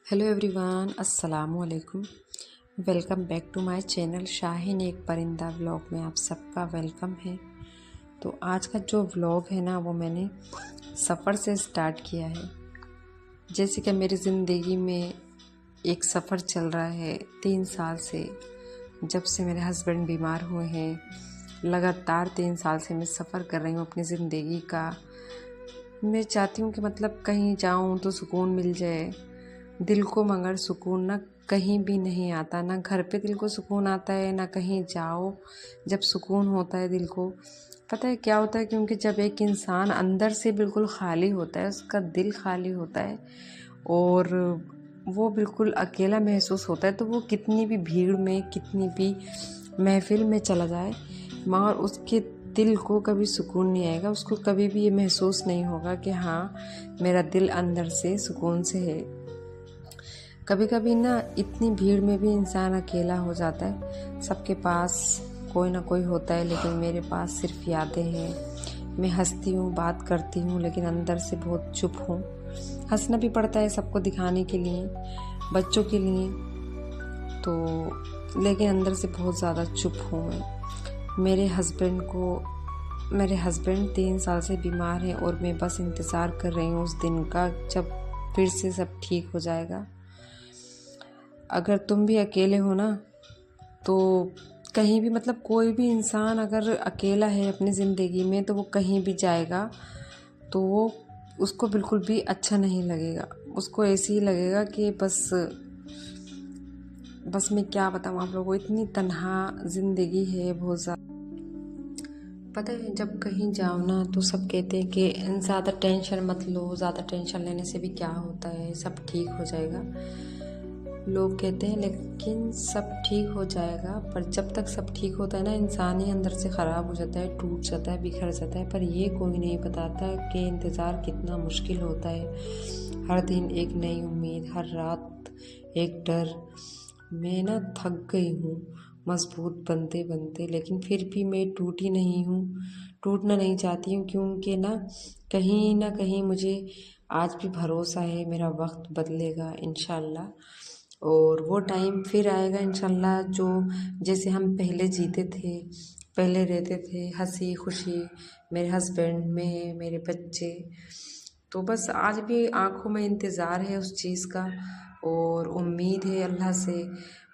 Hello everyone, अस्सलाम वालेकुम। Welcome back to my channel Shaheen एक परिंदा व्लॉग में आप सबका वेलकम है। तो आज का जो व्लॉग है ना, वो मैंने सफ़र से स्टार्ट किया है। जैसे कि मेरी ज़िंदगी में एक सफ़र चल रहा है 3 साल से, जब से मेरे हस्बैंड बीमार हुए हैं। लगातार 3 साल से मैं सफ़र कर रही हूँ अपनी ज़िंदगी का। मैं चाहती हूँ कि मतलब कहीं जाऊँ तो सुकून मिल जाए दिल को, मगर सुकून ना कहीं भी नहीं आता। ना घर पे दिल को सुकून आता है, ना कहीं जाओ जब सुकून होता है दिल को। पता है क्या होता है? क्योंकि जब एक इंसान अंदर से बिल्कुल खाली होता है, उसका दिल खाली होता है और वो बिल्कुल अकेला महसूस होता है, तो वो कितनी भी भीड़ में, कितनी भी महफिल में चला जाए, मगर उसके दिल को कभी सुकून नहीं आएगा। उसको कभी भी ये महसूस नहीं होगा कि हाँ, मेरा दिल अंदर से सुकून से है। कभी कभी ना इतनी भीड़ में भी इंसान अकेला हो जाता है। सबके पास कोई ना कोई होता है, लेकिन मेरे पास सिर्फ यादें हैं। मैं हंसती हूँ, बात करती हूँ, लेकिन अंदर से बहुत चुप हूँ। हंसना भी पड़ता है सबको दिखाने के लिए, बच्चों के लिए, तो लेकिन अंदर से बहुत ज़्यादा चुप हूँ मैं। मेरे हस्बैंड 3 साल से बीमार हैं और मैं बस इंतज़ार कर रही हूँ उस दिन का जब फिर से सब ठीक हो जाएगा। अगर तुम भी अकेले हो ना, तो कहीं भी, मतलब कोई भी इंसान अगर अकेला है अपनी ज़िंदगी में, तो वो कहीं भी जाएगा तो वो उसको बिल्कुल भी अच्छा नहीं लगेगा। उसको ऐसे ही लगेगा कि बस मैं क्या बताऊँ आप लोगों को, इतनी तन्हा ज़िंदगी है बहुत ज़्यादा। पता है, जब कहीं जाओ ना तो सब कहते हैं कि ज़्यादा टेंशन मत लो, ज़्यादा टेंशन लेने से भी क्या होता है, सब ठीक हो जाएगा। लोग कहते हैं, लेकिन सब ठीक हो जाएगा, पर जब तक सब ठीक होता है ना, इंसान ही अंदर से ख़राब हो जाता है, टूट जाता है, बिखर जाता है। पर ये कोई नहीं बताता कि इंतज़ार कितना मुश्किल होता है। हर दिन एक नई उम्मीद, हर रात एक डर। मैं ना थक गई हूँ मजबूत बनते बनते, लेकिन फिर भी मैं टूटी नहीं हूँ, टूटना नहीं चाहती हूँ, क्योंकि ना कहीं मुझे आज भी भरोसा है मेरा वक्त बदलेगा इंशाल्लाह। और वो टाइम फिर आएगा इंशाल्लाह, जो जैसे हम पहले जीते थे, पहले रहते थे हंसी खुशी, मेरे हस्बैंड में, मेरे बच्चे। तो बस आज भी आंखों में इंतज़ार है उस चीज़ का, और उम्मीद है अल्लाह से,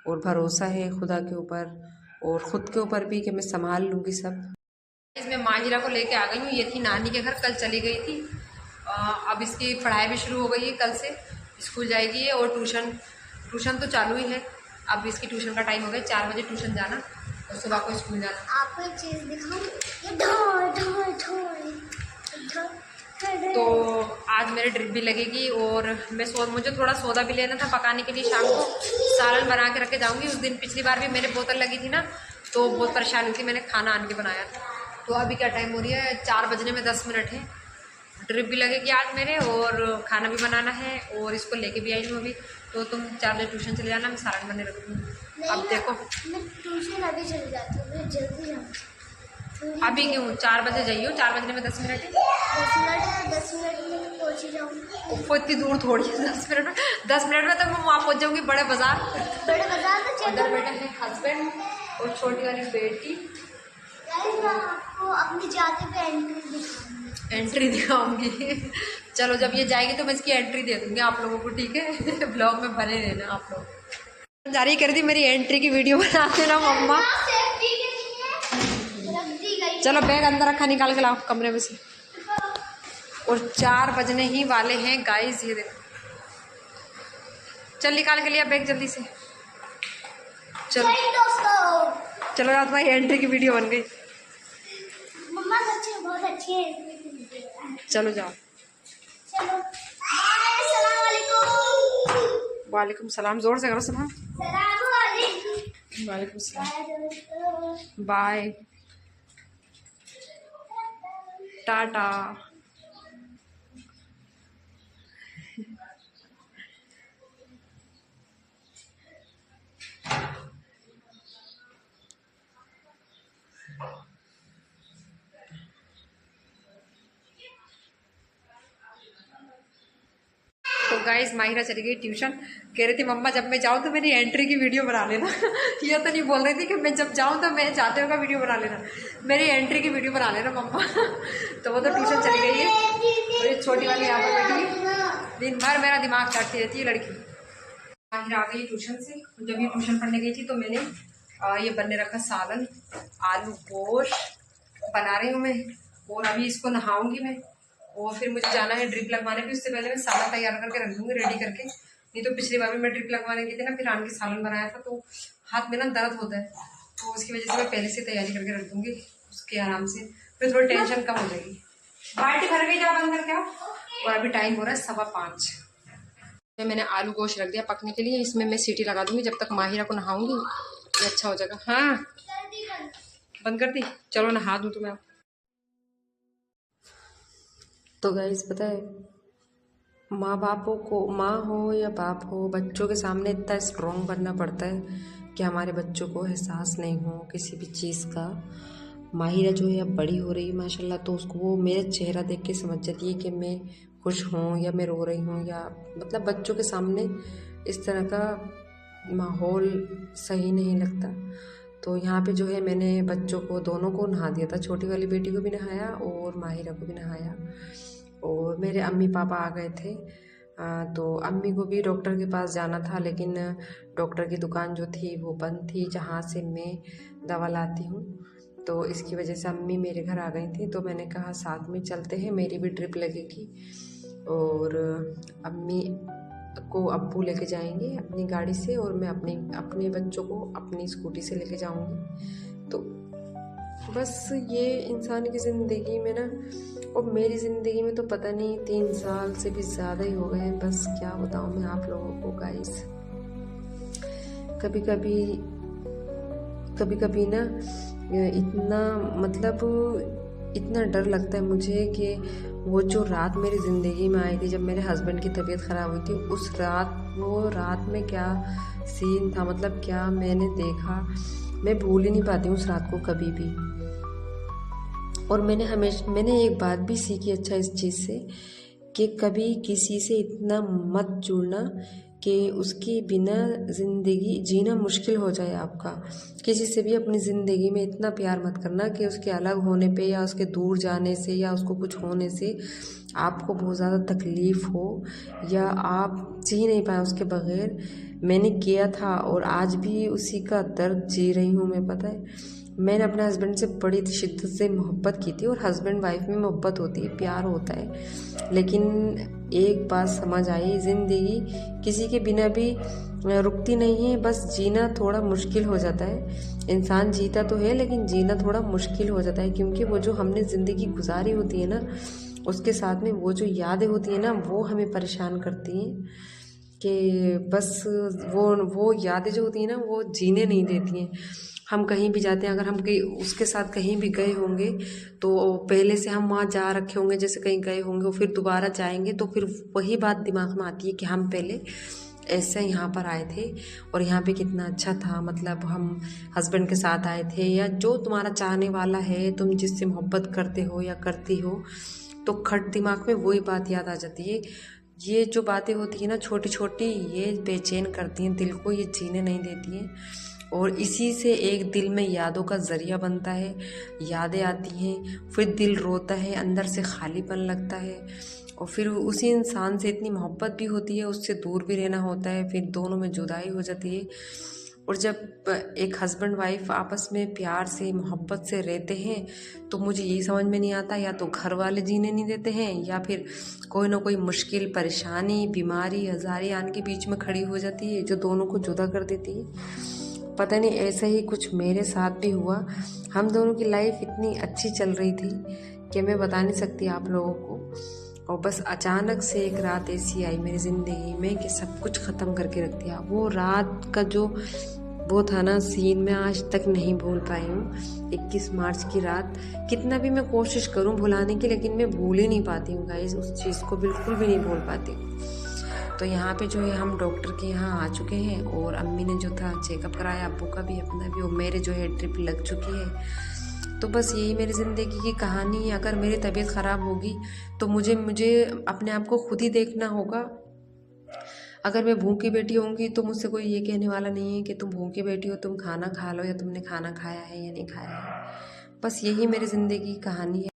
और भरोसा है खुदा के ऊपर और ख़ुद के ऊपर भी कि मैं संभाल लूँगी सब। इसमें माजिरा को लेके आ गई हूँ। ये थी नानी के घर, कल चली गई थी। अब इसकी पढ़ाई भी शुरू हो गई है, कल से स्कूल जाएगी है, और ट्यूशन तो चालू ही है। अब इसकी ट्यूशन का टाइम हो गया, 4 बजे ट्यूशन जाना और सुबह को स्कूल जाना। आपको एक चीज़ दिखाऊं, ये तो आज मेरे ड्रिप भी लगेगी, और मुझे थोड़ा सौदा भी लेना था पकाने के लिए। शाम को सालन बना के रख के जाऊँगी। उस दिन पिछली बार भी मेरे बोतल लगी थी ना, तो बहुत परेशान हुई थी, मैंने खाना आन के बनाया था। तो अभी क्या टाइम हो रही है, 4 बजने में 10 मिनट है। ड्रिप भी लगेगी आज मेरे, और खाना भी बनाना है, और इसको लेके भी आई हूँ अभी। तो तुम 4 बजे ट्यूशन चले जाना, मैं सालन बनने रख दूँगी। अब देखो, मैं ट्यूशन अभी चली जाती हूँ, मैं जल्दी जाऊँ। अभी क्यों? 4 बजे जाइयो, 4 बजने में 10 मिनट है। 10 मिनट में पहुँच ही जाऊँगी। वो इतनी दूर थोड़ी है, 10 मिनट में। 10 मिनट में तो मैं वहाँ पहुँच जाऊँगी, बड़े बाजार। बड़े बाजार में उधर बेटा है हस्बैंड और छोटी वाली बेटी। मैं आपको अपनी जाति पे एंट्री दिखाऊंगी। चलो, जब ये जाएगी तो मैं इसकी एंट्री दे दूंगी आप लोगों को, ठीक है? ब्लॉग में बने रहना आप लोग। जारी कर दी, मेरी एंट्री की वीडियो बनाते ना मम्मा। चलो बैग अंदर रखा, निकाल के लाओ कमरे में से। और 4 बजने ही वाले हैं गाइस, ये देखो। चल निकाल के लिया बैग जल्दी से। चलो चलो, रात भाई एंट्री की वीडियो बन गई। मम्मा सच्ची बहुत अच्छी है। चलो जाओ। चलो, अस्सलाम वालेकुम। वालेकुम सलाम, जोर से करो सलाम। सलाम वालेकुम। वालेकुम सलाम। बाय, टाटा। तो गाइस माहिरा चली गई ट्यूशन। कह रही थी मम्मा जब मैं जाऊँ तो मेरी एंट्री की वीडियो बना लेना। ये तो नहीं बोल रही थी कि मैं जब जाऊँ तो मैं जाते हुए का वीडियो बना लेना, मेरी एंट्री की वीडियो बना लेना मम्मा। तो वो तो ट्यूशन चली गई है और ये छोटी वाली यहाँ पर बैठी है, दिन भर मेरा दिमाग काटती रहती है लड़की। माहिरा आ गई ट्यूशन से। जब ये ट्यूशन पढ़ने गई थी तो मैंने ये बनने रखा सालन, आलू गोश्त बना रही हूँ मैं, और अभी इसको नहाऊंगी मैं और फिर मुझे जाना है ड्रिप लगवाने भी। उससे पहले मैं सालन तैयार करके रख दूँगी रेडी करके, नहीं तो पिछली बार भी मैं ड्रिप लगवाने गई थी ना, फिर आन के सालन बनाया था तो हाथ में ना दर्द होता है, तो उसकी वजह से मैं पहले से तैयारी करके रख दूँगी उसके आराम से, फिर थोड़ी टेंशन कम हो जाएगी। बाल्टी भर गई, जा बंद करके आओ। और अभी टाइम हो रहा है 5:15। मैंने आलू गोश्त रख दिया पकने के लिए, इसमें मैं सीटी लगा दूँगी जब तक माहिरा को नहाऊंगी, ये अच्छा हो जाएगा। हाँ बंद कर दी, चलो नहा दूँ तुम्हें। तो गाइस पता है, माँ बापों को, माँ हो या बाप हो, बच्चों के सामने इतना स्ट्रॉन्ग बनना पड़ता है कि हमारे बच्चों को एहसास नहीं हो किसी भी चीज़ का। माहिरा जो है अब बड़ी हो रही है माशाल्लाह, तो उसको वो मेरा चेहरा देख के समझ जाती है कि मैं खुश हूँ या मैं रो रही हूँ, या मतलब बच्चों के सामने इस तरह का माहौल सही नहीं लगता। तो यहाँ पे जो है मैंने बच्चों को दोनों को नहा दिया था, छोटी वाली बेटी को भी नहाया और माहिरा को भी नहाया। और मेरे अम्मी पापा आ गए थे, तो अम्मी को भी डॉक्टर के पास जाना था, लेकिन डॉक्टर की दुकान जो थी वो बंद थी जहाँ से मैं दवा लाती हूँ, तो इसकी वजह से अम्मी मेरे घर आ गई थी। तो मैंने कहा साथ में चलते हैं, मेरी भी ड्रिप लगेगी और अम्मी को अब्बू लेके जाएंगे अपनी गाड़ी से और मैं अपने बच्चों को अपनी स्कूटी से लेके जाऊंगी। तो बस ये इंसान की ज़िंदगी में ना, और मेरी ज़िंदगी में तो पता नहीं 3 साल से भी ज़्यादा ही हो गए हैं। बस क्या बताऊँ मैं आप लोगों को गाइस, कभी कभी ना इतना मतलब इतना डर लगता है मुझे कि वो जो रात मेरी ज़िंदगी में आई थी जब मेरे हस्बैंड की तबीयत ख़राब हुई थी, उस रात, वो रात में क्या सीन था, मतलब क्या मैंने देखा, मैं भूल ही नहीं पाती हूँ उस रात को कभी भी। और मैंने एक बात भी सीखी अच्छा इस चीज़ से, कि कभी किसी से इतना मत जुड़ना कि उसके बिना ज़िंदगी जीना मुश्किल हो जाए आपका। किसी से भी अपनी ज़िंदगी में इतना प्यार मत करना कि उसके अलग होने पे या उसके दूर जाने से या उसको कुछ होने से आपको बहुत ज़्यादा तकलीफ़ हो या आप जी नहीं पाए उसके बग़ैर। मैंने किया था और आज भी उसी का दर्द जी रही हूँ मैं। पता है, मैंने अपने हस्बैंड से बड़ी शिद्दत से मोहब्बत की थी, और हस्बैंड वाइफ में मोहब्बत होती है, प्यार होता है, लेकिन एक बात समझ आई, ज़िंदगी किसी के बिना भी रुकती नहीं है, बस जीना थोड़ा मुश्किल हो जाता है। इंसान जीता तो है लेकिन जीना थोड़ा मुश्किल हो जाता है, क्योंकि वो जो हमने ज़िंदगी गुजारी होती है ना, उसके साथ में वो जो यादें होती हैं ना, वो हमें परेशान करती हैं कि बस वो यादें जो होती हैं ना, वो जीने नहीं देती हैं। हम कहीं भी जाते हैं, अगर हम कहीं उसके साथ कहीं भी गए होंगे तो पहले से हम वहाँ जा रखे होंगे, जैसे कहीं गए होंगे और फिर दोबारा जाएंगे तो फिर वही बात दिमाग में आती है कि हम पहले ऐसे यहाँ पर आए थे और यहाँ पे कितना अच्छा था, मतलब हम हस्बैंड के साथ आए थे, या जो तुम्हारा चाहने वाला है, तुम जिससे मोहब्बत करते हो या करती हो, तो खट दिमाग में वही बात याद आ जाती है। ये जो बातें होती है ना छोटी छोटी, ये बेचैन करती हैं दिल को, ये जीने नहीं देती हैं, और इसी से एक दिल में यादों का ज़रिया बनता है। यादें आती हैं, फिर दिल रोता है, अंदर से खालीपन लगता है, और फिर उसी इंसान से इतनी मोहब्बत भी होती है, उससे दूर भी रहना होता है, फिर दोनों में जुदाई हो जाती है। और जब एक हस्बैंड वाइफ आपस में प्यार से मोहब्बत से रहते हैं तो मुझे यही समझ में नहीं आता, या तो घर वाले जीने नहीं देते हैं, या फिर कोई ना कोई मुश्किल, परेशानी, बीमारी, आजारी आने के बीच में खड़ी हो जाती है जो दोनों को जुदा कर देती है। पता नहीं ऐसा ही कुछ मेरे साथ भी हुआ। हम दोनों की लाइफ इतनी अच्छी चल रही थी कि मैं बता नहीं सकती आप लोगों को, और बस अचानक से एक रात ऐसी आई मेरी ज़िंदगी में कि सब कुछ ख़त्म करके रख दिया। वो रात का जो वो था ना सीन, मैं आज तक नहीं भूल पाई हूँ। 21 मार्च की रात, कितना भी मैं कोशिश करूँ भुलाने की, लेकिन मैं भूल ही नहीं पाती हूँ गाइस, उस चीज़ को बिल्कुल भी नहीं भूल पाती। तो यहाँ पे जो है हम डॉक्टर के यहाँ आ चुके हैं, और अम्मी ने जो था चेकअप कराया, अब्बू का भी अपना भी, और मेरे जो है ड्रिप लग चुकी है। तो बस यही मेरी ज़िंदगी की कहानी है। अगर मेरी तबीयत ख़राब होगी तो मुझे अपने आप को खुद ही देखना होगा अगर मैं भूखी बैठी होंगी तो मुझसे कोई ये कहने वाला नहीं है कि तुम भूखी बैठी हो, तुम खाना खा लो, या तुमने खाना खाया है या नहीं खाया है। बस यही मेरी ज़िंदगी की कहानी है।